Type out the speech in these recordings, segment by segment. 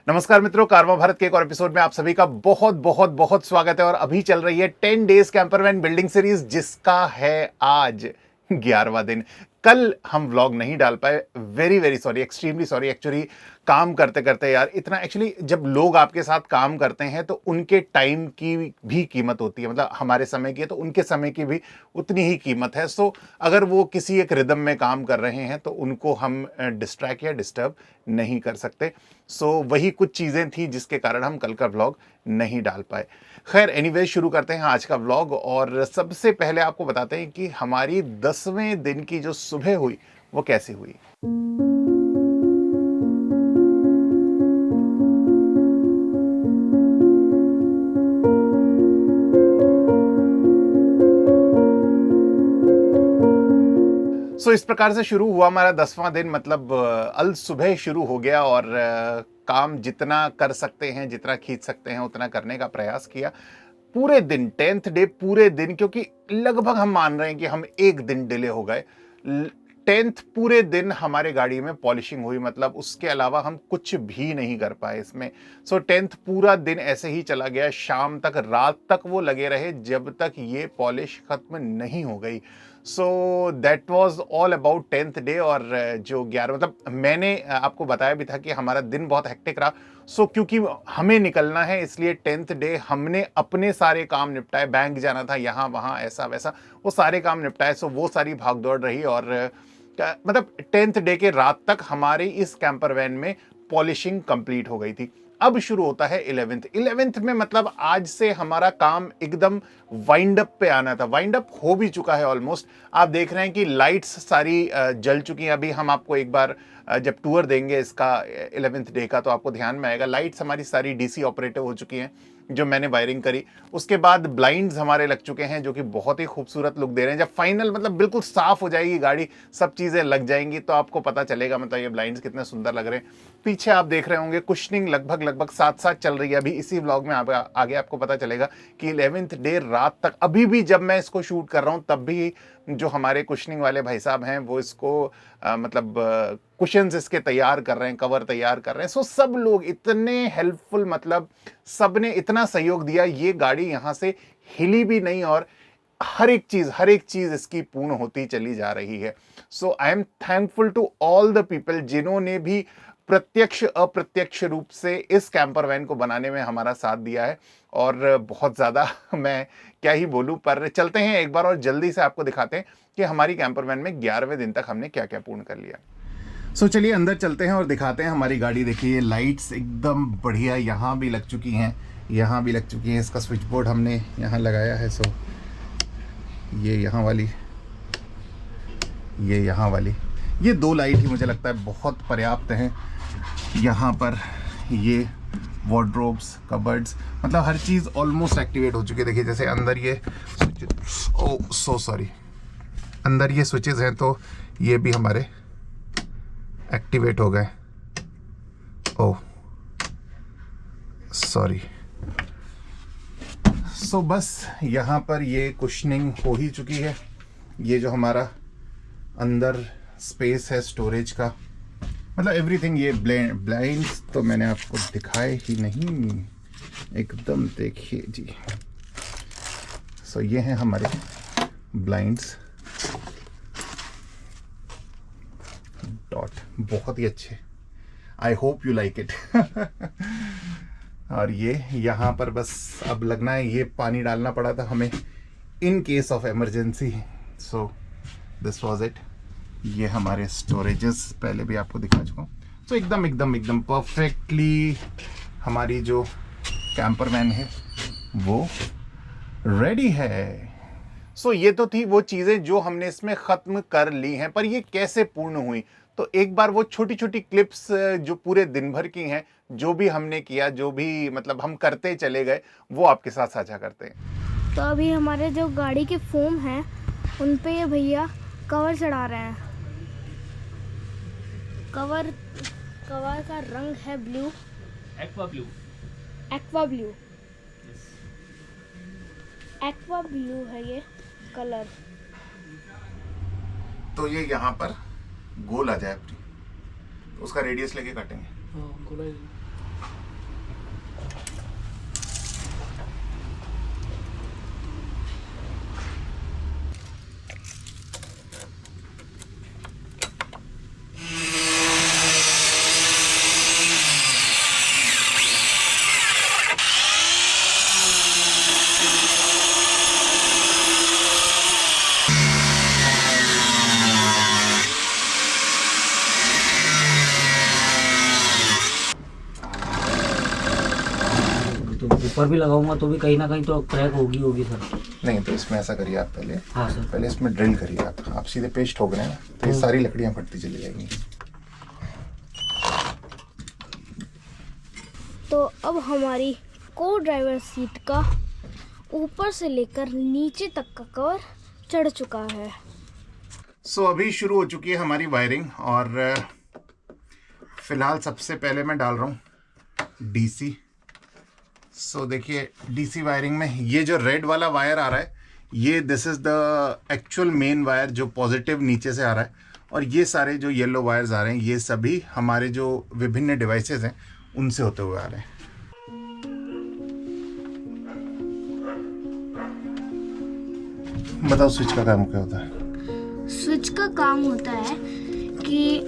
नमस्कार मित्रों, कारवां भारत के एक और एपिसोड में आप सभी का बहुत बहुत बहुत स्वागत है। और अभी चल रही है 10 days camper van building series, जिसका है आज 11वां दिन। कल हम व्लॉग नहीं डाल पाए, very very sorry, extremely sorry. Actually काम करते करते यार इतना, एक्चुअली जब लोग आपके साथ काम करते हैं तो उनके टाइम की भी कीमत होती है, मतलब हमारे समय की है तो उनके समय की भी उतनी ही कीमत है। सो अगर वो किसी एक रिदम में काम कर रहे हैं तो उनको हम डिस्ट्रैक्ट या डिस्टर्ब नहीं कर सकते। सो वही कुछ चीज़ें थी जिसके कारण हम कल का व्लॉग नहीं डाल पाए। खैर एनीवे, शुरू करते हैं आज का व्लॉग। और सबसे पहले आपको बताते हैं कि हमारी 10वें दिन की जो सुबह हुई वो कैसी हुई। इस प्रकार से शुरू हुआ हमारा 10वां दिन। मतलब अल सुबह शुरू हो गया और काम जितना कर सकते हैं, जितना खींच सकते हैं उतना करने का प्रयास किया। पूरे दिन 10th डे पूरे दिन, क्योंकि लगभग हम मान रहे हैं कि हम एक दिन डिले हो गए। 10th पूरे दिन हमारे गाड़ी में पॉलिशिंग हुई, मतलब उसके अलावा हम कुछ भी नहीं कर पाए इसमें। 10th पूरा दिन ऐसे ही चला गया, शाम तक, रात तक वो लगे रहे जब तक ये पॉलिश खत्म नहीं हो गई। That was all about 10th day. और जो 11, मतलब मैंने आपको बताया भी था कि हमारा दिन बहुत हेक्टिक रहा। क्योंकि हमें निकलना है इसलिए 10th डे हमने अपने सारे काम निपटाए। बैंक जाना था, यहाँ वहाँ ऐसा वैसा, वो सारे काम निपटाए। वो सारी भागदौड़ रही। और मतलब 10th डे के रात तक हमारी इस कैंपर वैन में पॉलिशिंग कंप्लीट हो गई थी। अब शुरू होता है 11th में, मतलब आज से हमारा काम एकदम वाइंड अप पे आना था। वाइंड अप हो भी चुका है ऑलमोस्ट। आप देख रहे हैं कि लाइट्स सारी जल चुकी हैं। अभी हम आपको एक बार जब टूर देंगे इसका 11th डे का तो आपको ध्यान में आएगा। लाइट्स हमारी सारी डीसी ऑपरेटिव हो चुकी हैं जो मैंने वायरिंग करी। उसके बाद ब्लाइंड्स हमारे लग चुके हैं जो कि बहुत ही खूबसूरत लुक दे रहे हैं। जब फाइनल, मतलब बिल्कुल साफ हो जाएगी गाड़ी, सब चीज़ें लग जाएंगी तो आपको पता चलेगा मतलब ये ब्लाइंड्स कितने सुंदर लग रहे हैं। पीछे आप देख रहे होंगे कुशनिंग लगभग साथ साथ चल रही है। अभी इसी व्लॉग में आगे आपको पता चलेगा कि 11th डे रात तक, अभी भी जब मैं इसको शूट कर रहा हूँ तब भी जो हमारे कुशनिंग वाले भाई साहब हैं वो इसको मतलब कुशन्स इसके तैयार कर रहे हैं, कवर तैयार कर रहे हैं। सब लोग इतने हेल्पफुल, मतलब सबने इतना सहयोग दिया, ये गाड़ी यहाँ से हिली भी नहीं और हर एक चीज इसकी पूर्ण होती चली जा रही है। I am thankful to all the people जिन्होंने भी प्रत्यक्ष अप्रत्यक्ष रूप से इस कैंपर वैन को बनाने में हमारा साथ दिया है। और बहुत ज़्यादा मैं क्या ही बोलूं, पर चलते हैं एक बार और जल्दी से आपको दिखाते हैं कि हमारी कैंपर वैन में 11वें दिन तक हमने क्या क्या पूर्ण कर लिया। चलिए अंदर चलते हैं और दिखाते हैं हमारी गाड़ी। देखिए लाइट्स एकदम बढ़िया यहाँ भी लग चुकी हैं, यहाँ भी लग चुकी हैं। इसका स्विच बोर्ड हमने यहाँ लगाया है। ये यहाँ वाली, ये यहाँ वाली, ये 2 लाइट ही मुझे लगता है बहुत पर्याप्त हैं। यहाँ पर ये वार्डरोब्स, कबर्ड्स, मतलब हर चीज़ ऑलमोस्ट एक्टिवेट हो चुकी है। देखिए जैसे अंदर ये स्विच, ओह सो सॉरी, अंदर ये स्विचेस हैं तो ये भी हमारे एक्टिवेट हो गए। Oh sorry. बस यहाँ पर ये कुशनिंग हो ही चुकी है। ये जो हमारा अंदर स्पेस है स्टोरेज का, मतलब एवरीथिंग। ये ब्लाइंड्स तो मैंने आपको दिखाए ही नहीं, एकदम देखिए जी। ये हैं हमारे ब्लाइंड्स, डॉट, बहुत ही अच्छे। I hope you like it. और ये यहाँ पर बस अब लगना है। ये पानी डालना पड़ा था हमें in case of emergency. This was it. ये हमारे स्टोरेजेस पहले भी आपको दिखा चुका हूँ। एकदम परफेक्टली हमारी जो कैंपर वैन है वो रेडी है। ये तो थी वो चीज़ें जो हमने इसमें ख़त्म कर ली हैं, पर ये कैसे पूर्ण हुई तो एक बार वो छोटी छोटी क्लिप्स जो पूरे दिन भर की हैं, जो भी हमने किया, जो भी मतलब हम करते चले गए, वो आपके साथ साझा करते हैं। तो अभी हमारे जो गाड़ी के फोम हैं उन पे ये भैया कवर चढ़ा रहे हैं। कवर का रंग है blue, aqua blue. Aqua blue, aqua blue है ये कलर। तो ये यहाँ पर गोल आ जाए अपनी, तो उसका रेडियस लेके काटेंगे। हाँ, गोला तो ऊपर भी लगाऊंगा तो भी कहीं ना कहीं तो क्रैक होगी सर। नहीं तो इसमें ऐसा करिए आप पहले, हाँ सर। पहले इसमें ड्रिल करिए आप सीधे पेस्ट ठोक रहे हैं ना तो ये सारी लकड़ियाँ फटती चली जाएंगी। तो अब हमारी को ड्राइवर सीट का ऊपर से लेकर नीचे तक का कवर चढ़ चुका है। सो अभी शुरू हो चुकी है हमारी वायरिंग और फिलहाल सबसे पहले मैं डाल रहा हूँ डीसी। सो देखिए डीसी वायरिंग में ये जो रेड वाला वायर आ रहा है ये this is the actual main wire जो पॉजिटिव नीचे से आ रहा है, और ये सारे जो येलो वायर्स आ रहे हैं ये सभी हमारे जो विभिन्न डिवाइसेस हैं उनसे होते हुए आ रहे हैं। बताओ स्विच का काम क्या होता है? स्विच का काम होता है कि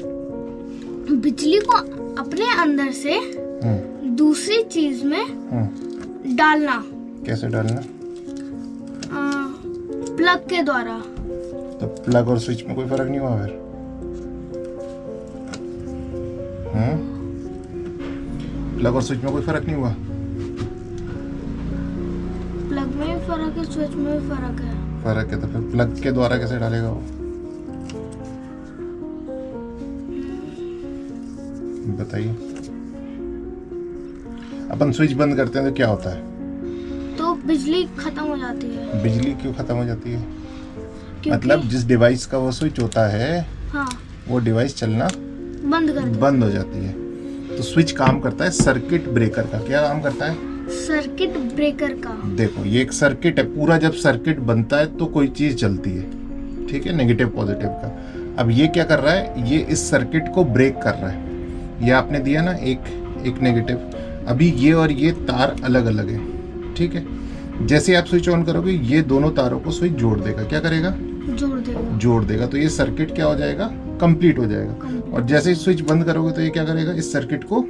बिजली को अपने अंदर से दूसरी चीज में डालना। कैसे डालना? प्लग के द्वारा। तो प्लग और स्विच में कोई फर्क नहीं हुआ फिर? प्लग और स्विच में कोई फर्क नहीं हुआ? प्लग में भी फर्क है, स्विच में भी फर्क है। फर्क है तो फिर प्लग के द्वारा कैसे डालेगा वो? बताइए। अपन स्विच बंद करते हैं तो क्या होता है? तो बिजली खत्म हो जाती है। बिजली क्यों खत्म हो जाती है? क्योंकि मतलब जिस डिवाइस का वो स्विच होता है हाँ वो डिवाइस चलना बंद हो जाती है। तो स्विच काम करता है सर्किट ब्रेकर का। क्या काम करता है? सर्किट ब्रेकर का। देखो ये एक सर्किट है पूरा, जब सर्किट बनता है तो कोई चीज चलती है, ठीक है, नेगेटिव पॉजिटिव का। अब ये क्या कर रहा है, ये इस सर्किट को ब्रेक कर रहा है। ये आपने दिया ना एक नेगेटिव, अभी ये और ये तार अलग अलग है, ठीक है। जैसे आप स्विच ऑन करोगे ये दोनों तारों को स्विच जोड़ देगा। क्या करेगा? जोड़ देगा। तो ये सर्किट क्या हो जाएगा? कंप्लीट हो जाएगा। और जैसे ही स्विच बंद करोगे तो ये क्या करेगा? इस सर्किट को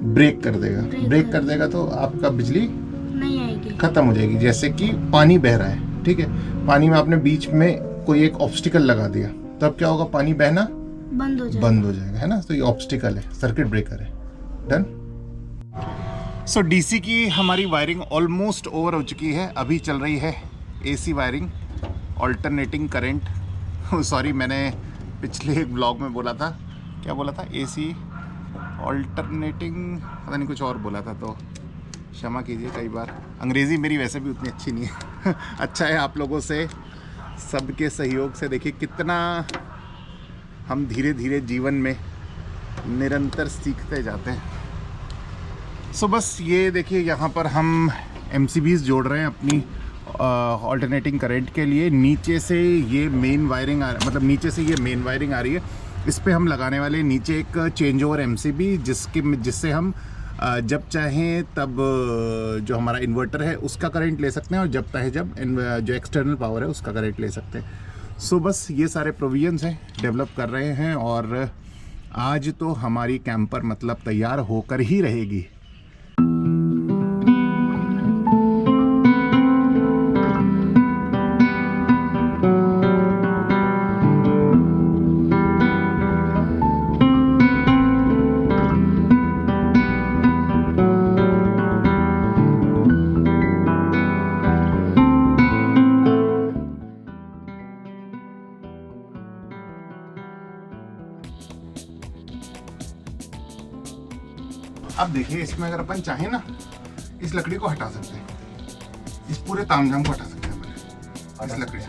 ब्रेक कर देगा। ब्रेक कर देगा तो आपका बिजली नहीं आएगी, खत्म हो जाएगी। जैसे कि पानी बह रहा है, ठीक है, पानी में आपने बीच में कोई एक ऑब्स्टिकल लगा दिया, तब क्या होगा? पानी बहना बंद हो जाएगा, है ना। तो ये ऑब्स्टिकल है, सर्किट ब्रेकर है। डन। सो डीसी की हमारी वायरिंग ऑलमोस्ट ओवर हो चुकी है। अभी चल रही है AC wiring, alternating current. Sorry मैंने पिछले एक ब्लॉग में बोला था, क्या बोला था? एसी ऑल्टरनेटिंग, पता नहीं कुछ और बोला था, तो क्षमा कीजिए। कई बार अंग्रेज़ी मेरी वैसे भी उतनी अच्छी नहीं है। अच्छा है आप लोगों से सबके सहयोग से देखिए कितना हम धीरे धीरे जीवन में निरंतर सीखते जाते हैं। सो बस ये देखिए यहाँ पर हम MCBs जोड़ रहे हैं अपनी ऑल्टरनेटिंग करंट के लिए। नीचे से ये मेन वायरिंग मतलब नीचे से ये मेन वायरिंग आ रही है। इस पे हम लगाने वाले नीचे एक चेंज ओवर MCB जिससे हम जब चाहें तब जो हमारा इन्वर्टर है उसका करंट ले सकते हैं, और जब चाहे जब जो एक्सटर्नल पावर है उसका करंट ले सकते हैं। सो बस ये सारे प्रोविजंस हैं, डेवलप कर रहे हैं, और आज तो हमारी कैंपर मतलब तैयार होकर ही रहेगी। अब देखिए इसमें अगर अपन चाहें ना इस लकड़ी को हटा सकते हैं, इस पूरे तामझाम को हटा सकते हैं अपन इस लकड़ी से,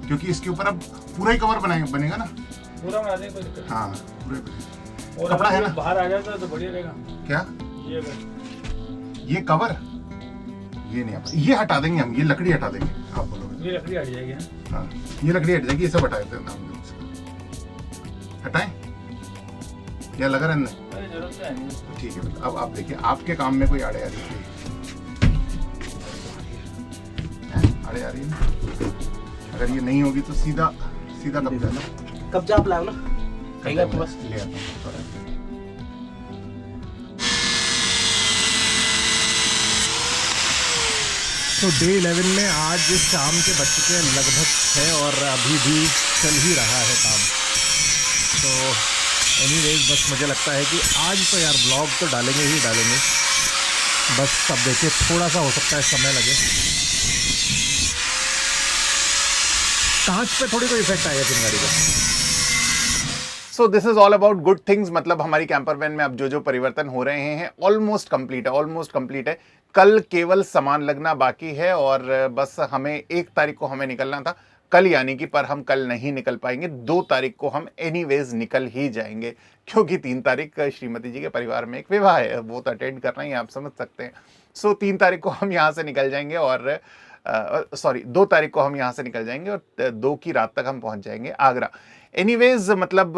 क्योंकि इसके ऊपर अब पूरा ही कवर बनेगा ना। पूरा बना दें, कोई दिक्कत नहीं। हाँ पूरे और कपड़ा है ना, बाहर आ जाता तो बढ़िया रहेगा। क्या ये कवर ये नहीं, आप ये हटा देंगे हम, ये लकड़ी हटा देंगे। आप बोलोगे ये लकड़ी हट जाएगी। हाँ ये लकड़ी हट जाएगी, ये सब हटा देते हैं। हटाएं या लगा रहने? अरे जरूरत तो है नहीं। ठीक है, अब आप देखिए आपके काम में कोई आड़े आ रही है, आड़े आ रही है ना? अगर ये नहीं होगी तो सीधा कब्जा लो। कब्जा आप लाओ ना, कहीं आपके पास ले आता हूँ। तो डे 11 में आज शाम के बज चुके हैं लगभग 6 और अभी भी चल ही रहा है काम। तो एनीवेज बस मुझे लगता है कि आज तो यार ब्लॉग तो डालेंगे ही डालेंगे। बस अब देखिए, थोड़ा सा हो सकता है समय लगे, कांच पे थोड़ी कोई इफेक्ट आएगा चिंगारी का। So this is all about good things, मतलब हमारी कैंपर वैन में अब जो जो परिवर्तन हो रहे हैं ऑलमोस्ट कंप्लीट है, ऑलमोस्ट कंप्लीट है। कल केवल सामान लगना बाकी है और बस हमें 1 तारीख को हमें निकलना था कल, यानी कि पर हम कल नहीं निकल पाएंगे। 2 तारीख को हम एनीवेज निकल ही जाएंगे, क्योंकि 3 तारीख श्रीमती जी के परिवार में एक विवाह है, वो तो अटेंड करना ही है, आप समझ सकते हैं। सो 3 तारीख को हम यहाँ से निकल जाएंगे और 2 तारीख को हम यहाँ से निकल जाएंगे और 2 की रात तक हम पहुँच जाएंगे आगरा। एनीवेज मतलब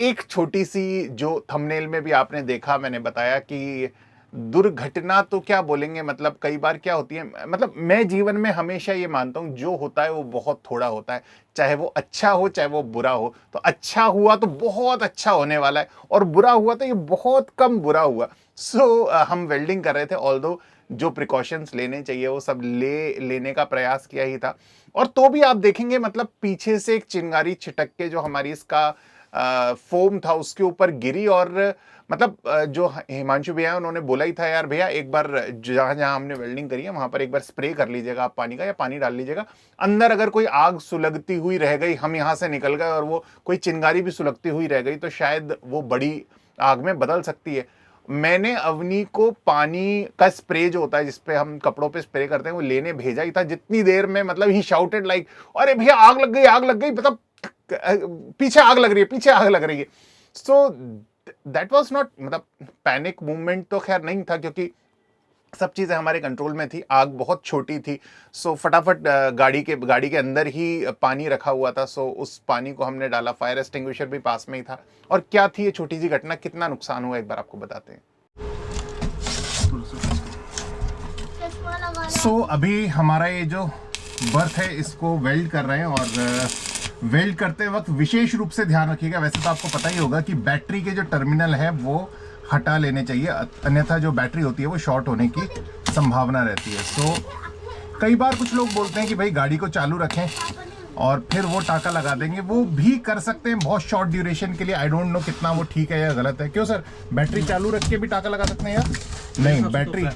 एक छोटी सी जो थंबनेल में भी आपने देखा, मैंने बताया कि दुर्घटना तो क्या बोलेंगे, मतलब कई बार क्या होती है, मतलब मैं जीवन में हमेशा ये मानता हूँ जो होता है वो बहुत थोड़ा होता है, चाहे वो अच्छा हो चाहे वो बुरा हो। तो अच्छा हुआ तो बहुत अच्छा होने वाला है और बुरा हुआ तो ये बहुत कम बुरा हुआ। सो हम वेल्डिंग कर रहे थे, ऑल्दो जो प्रिकॉशंस लेने चाहिए वो सब लेने का प्रयास किया ही था। और तो भी आप देखेंगे मतलब पीछे से एक चिंगारी छिटक के जो हमारी इसका फोम था उसके ऊपर गिरी और मतलब जो हिमांशु भैया उन्होंने बोला ही था, यार भैया एक बार जहाँ जहाँ हमने वेल्डिंग करी है वहां पर एक बार स्प्रे कर लीजिएगा आप पानी का, या पानी डाल लीजिएगा अंदर, अगर कोई आग सुलगती हुई रह गई, हम यहाँ से निकल गए और वो कोई चिंगारी भी सुलगती हुई रह गई तो शायद वो बड़ी आग में बदल सकती है। मैंने अवनी को पानी का स्प्रे जो होता है जिसपे हम कपड़ों पे स्प्रे करते हैं वो लेने भेजा ही था। जितनी देर में मतलब ही शाउटेड लाइक, अरे भैया आग लग गई, आग लग गई, मतलब पीछे आग लग रही है, पीछे आग लग रही है। सो दैट वाज नॉट, मतलब पैनिक मूवमेंट तो खैर नहीं था क्योंकि सब चीज़ें हमारे कंट्रोल में थी, आग बहुत छोटी थी। सो फटाफट गाड़ी के अंदर ही पानी रखा हुआ था, सो उस पानी को हमने डाला, फायर एक्सटिंग्विशर भी पास में ही था। और क्या थी ये छोटी सी घटना, कितना नुकसान हुआ एक बार आपको बताते हैं। सो अभी हमारा ये जो बर्थ है इसको वेल्ड कर रहे हैं और वेल्ड करते वक्त विशेष रूप से ध्यान रखिएगा, वैसे तो आपको पता ही होगा कि बैटरी के जो टर्मिनल है वो हटा लेने चाहिए, अन्यथा जो बैटरी होती है वो शॉर्ट होने की संभावना रहती है। सो कई बार कुछ लोग बोलते हैं कि भाई गाड़ी को चालू रखें और फिर वो टाका लगा देंगे, वो भी कर सकते हैं बहुत शॉर्ट ड्यूरेशन के लिए। आई डोंट नो कितना वो ठीक है या गलत है। क्यों सर, बैटरी चालू रख के भी टाका लगा सकते हैं यार? नहीं, बैटरी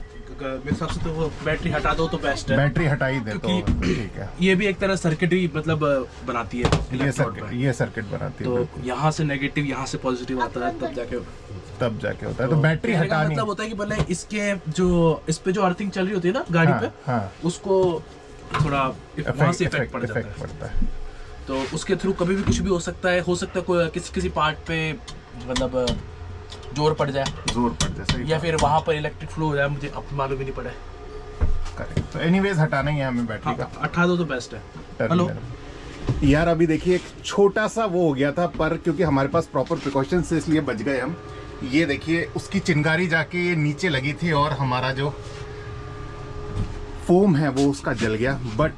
मेरे हिसाब से तो वो बैटरी हटा दो तो बेस्ट है। बैटरी हटा ही दे तो ठीक है। ये भी एक तरह सर्किट ही मतलब बनाती है, ये सर्किट बनाती है। तो यहाँ से नेगेटिव यहाँ से पॉजिटिव आता है तब जाके होता है। तो बैटरी हटानी मतलब होता है कि पहले इसके जो इस पे जो अर्थिंग चल रही होती है ना गाड़ी पे, उसको थोड़ा वहाँ से इफेक्ट पड़ जाता है। तो उसके थ्रू कभी भी कुछ भी हो सकता है कोई किसी पार्ट पे मतलब जोर पड़ जाए सही, या फिर वहाँ पर इलेक्ट्रिक फ्लो हो जाए, मुझे अब मालूम ही नहीं पड़ा है। तो एनीवेज हटाना ही है हमें बैटरी का। हटा दो तो बेस्ट है। हेलो यार, अभी देखिए एक छोटा सा वो हो गया था, पर क्योंकि हमारे पास प्रॉपर प्रिकॉशंस से इसलिए बच गए हम। ये देखिए उसकी चिंगारी जाके ये नीचे लगी थी और हमारा जो फोम है वो उसका जल गया। बट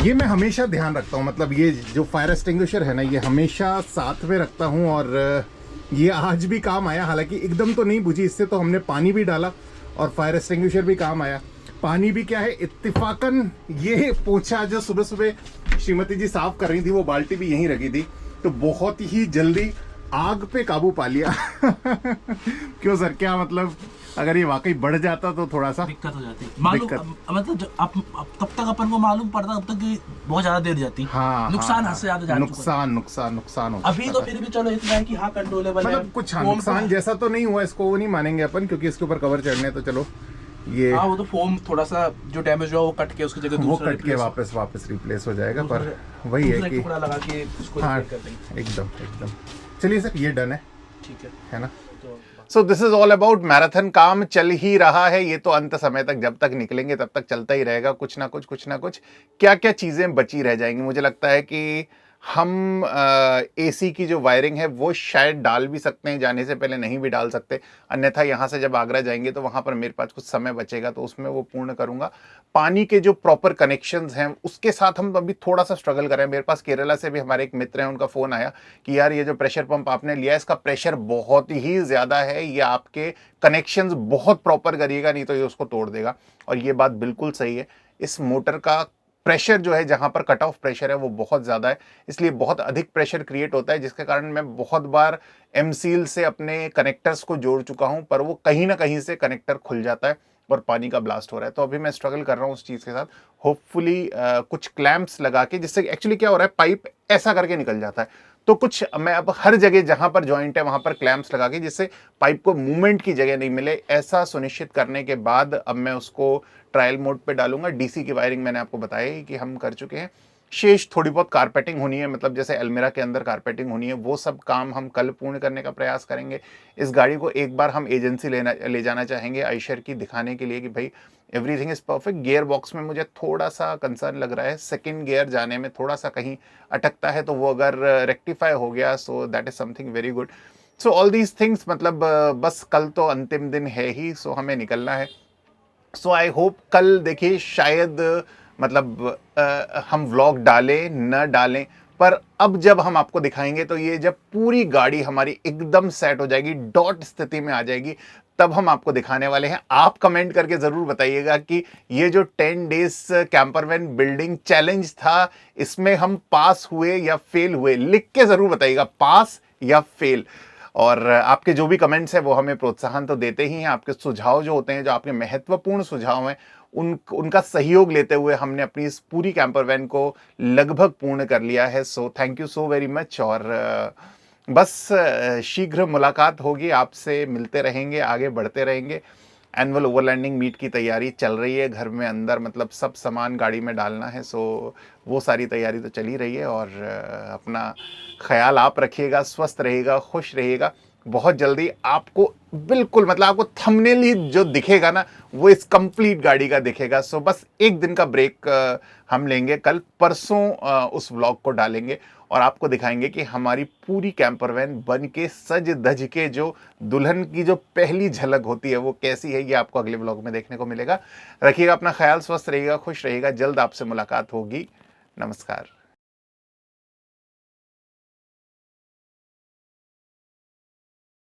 ये मैं हमेशा ध्यान रखता हूँ, मतलब ये जो फायर एक्सटिंग्विशर है ना ये हमेशा साथ में रखता हूँ और ये आज भी काम आया। हालांकि एकदम तो नहीं बुझी, इससे तो हमने पानी भी डाला और फायर एक्सटिंग्विशर भी काम आया। पानी भी क्या है, इत्तेफाकन ये पोछा जो सुबह सुबह श्रीमती जी साफ कर रही थी वो बाल्टी भी यहीं रखी थी, तो बहुत ही जल्दी आग पे काबू पा लिया। क्यों सर, क्या मतलब अगर ये वाकई बढ़ जाता तो थोड़ा सा दिक्कत हो जाती, मालूम मतलब तब तक अपन को मालूम पड़ता, तब तक बहुत ज्यादा देर जाती। हाँ, नुकसान हद से ज्यादा नुकसान हो अभी तो फिर भी चलो इतना है कि हाँ कंट्रोलेबल है, मतलब कुछ नुकसान जैसा तो नहीं हुआ, इसको वो नहीं मानेंगे अपन क्योंकि इसके ऊपर कवर चढ़ने तो चलो ये वो तो फोम थोड़ा सा जो डैमेज हुआ वो कट के उसकी जगह वो कट के वापस रिप्लेस हो जाएगा। पर वही है कि टुकड़ा लगा के उसको कर देंगे। एकदम चलिए सर, ये डन है, ठीक है ना। So this is all about marathon. काम चल ही रहा है, ये तो अंत समय तक, जब तक निकलेंगे तब तक चलता ही रहेगा। कुछ ना कुछ क्या क्या चीजें बची रह जाएंगी। मुझे लगता है कि हम एसी की जो वायरिंग है वो शायद डाल भी सकते हैं, जाने से पहले नहीं भी डाल सकते, अन्यथा यहाँ से जब आगरा जाएंगे तो वहाँ पर मेरे पास कुछ समय बचेगा तो उसमें वो पूर्ण करूँगा। पानी के जो प्रॉपर कनेक्शंस हैं उसके साथ हम अभी थोड़ा सा स्ट्रगल कर रहे हैं। मेरे पास केरला से भी हमारे एक मित्र हैं, उनका फ़ोन आया कि यार ये जो प्रेशर पंप आपने लिया है इसका प्रेशर बहुत ही ज़्यादा है, ये आपके कनेक्शंस बहुत प्रॉपर करिएगा नहीं तो ये उसको तोड़ देगा। और ये बात बिल्कुल सही है। इस मोटर का प्रेशर जो है, जहां पर कट ऑफ प्रेशर है वो बहुत ज़्यादा है, इसलिए बहुत अधिक प्रेशर क्रिएट होता है, जिसके कारण मैं बहुत बार एमसील से अपने कनेक्टर्स को जोड़ चुका हूं, पर वो कहीं ना कहीं से कनेक्टर खुल जाता है और पानी का ब्लास्ट हो रहा है। तो अभी मैं स्ट्रगल कर रहा हूँ उस चीज़ के साथ। होपफुली कुछ क्लैंप्स लगा के, जिससे एक्चुअली क्या हो रहा है, पाइप ऐसा करके निकल जाता है, तो कुछ मैं अब हर जगह जहां पर जॉइंट है वहां पर क्लैंप्स लगा के, जिससे पाइप को मूवमेंट की जगह नहीं मिले, ऐसा सुनिश्चित करने के बाद अब मैं उसको ट्रायल मोड पे डालूंगा। डीसी की वायरिंग मैंने आपको बताया ही कि हम कर चुके हैं। शेष थोड़ी बहुत कारपेटिंग होनी है, मतलब जैसे अलमीरा के अंदर कारपेटिंग होनी है, वो सब काम हम कल पूर्ण करने का प्रयास करेंगे। इस गाड़ी को एक बार हम एजेंसी ले जाना चाहेंगे आयशर की, दिखाने के लिए कि भाई everything is perfect. Gear box में मुझे थोड़ा सा कंसर्न लग रहा है, सेकंड गियर जाने में थोड़ा सा कहीं अटकता है, तो वो अगर रेक्टिफाई हो गया so that is something very good. So all these things, मतलब बस कल तो अंतिम दिन है ही, सो हमें निकलना है। सो आई होप कल देखिए, शायद मतलब हम व्लॉग डालें न डालें, पर अब जब हम आपको दिखाएंगे तो ये जब पूरी गाड़ी हमारी एकदम सेट हो जाएगी, डॉट स्थिति में आ जाएगी, तब हम आपको दिखाने वाले हैं। आप कमेंट करके ज़रूर बताइएगा कि ये जो 10 days camper van building challenge था, इसमें हम पास हुए या फेल हुए, लिख के ज़रूर बताइएगा, पास या फेल। और आपके जो भी कमेंट्स हैं वो हमें प्रोत्साहन तो देते ही हैं। आपके सुझाव जो होते हैं, जो आपके महत्वपूर्ण सुझाव हैं, उनका सहयोग लेते हुए हमने अपनी इस पूरी कैंपर वैन को लगभग पूर्ण कर लिया है। So thank you so very much. और बस शीघ्र मुलाकात होगी आपसे, मिलते रहेंगे, आगे बढ़ते रहेंगे। एनुअल ओवरलैंडिंग मीट की तैयारी चल रही है घर में अंदर, मतलब सब सामान गाड़ी में डालना है, सो वो सारी तैयारी तो चल ही रही है। और अपना ख्याल आप रखिएगा, स्वस्थ रहिएगा, खुश रहिएगा। बहुत जल्दी आपको बिल्कुल, मतलब आपको थंबनेल ही जो दिखेगा ना, वो इस कंप्लीट गाड़ी का दिखेगा। सो बस एक दिन का ब्रेक हम लेंगे, कल परसों उस व्लॉग को डालेंगे और आपको दिखाएंगे कि हमारी पूरी कैंपर वैन बन के सज धज के जो दुल्हन की जो पहली झलक होती है वो कैसी है, ये आपको अगले व्लॉग में देखने को मिलेगा। रखिएगा अपना ख्याल, स्वस्थ रहिएगा, खुश रहिएगा। जल्द आपसे मुलाकात होगी। नमस्कार।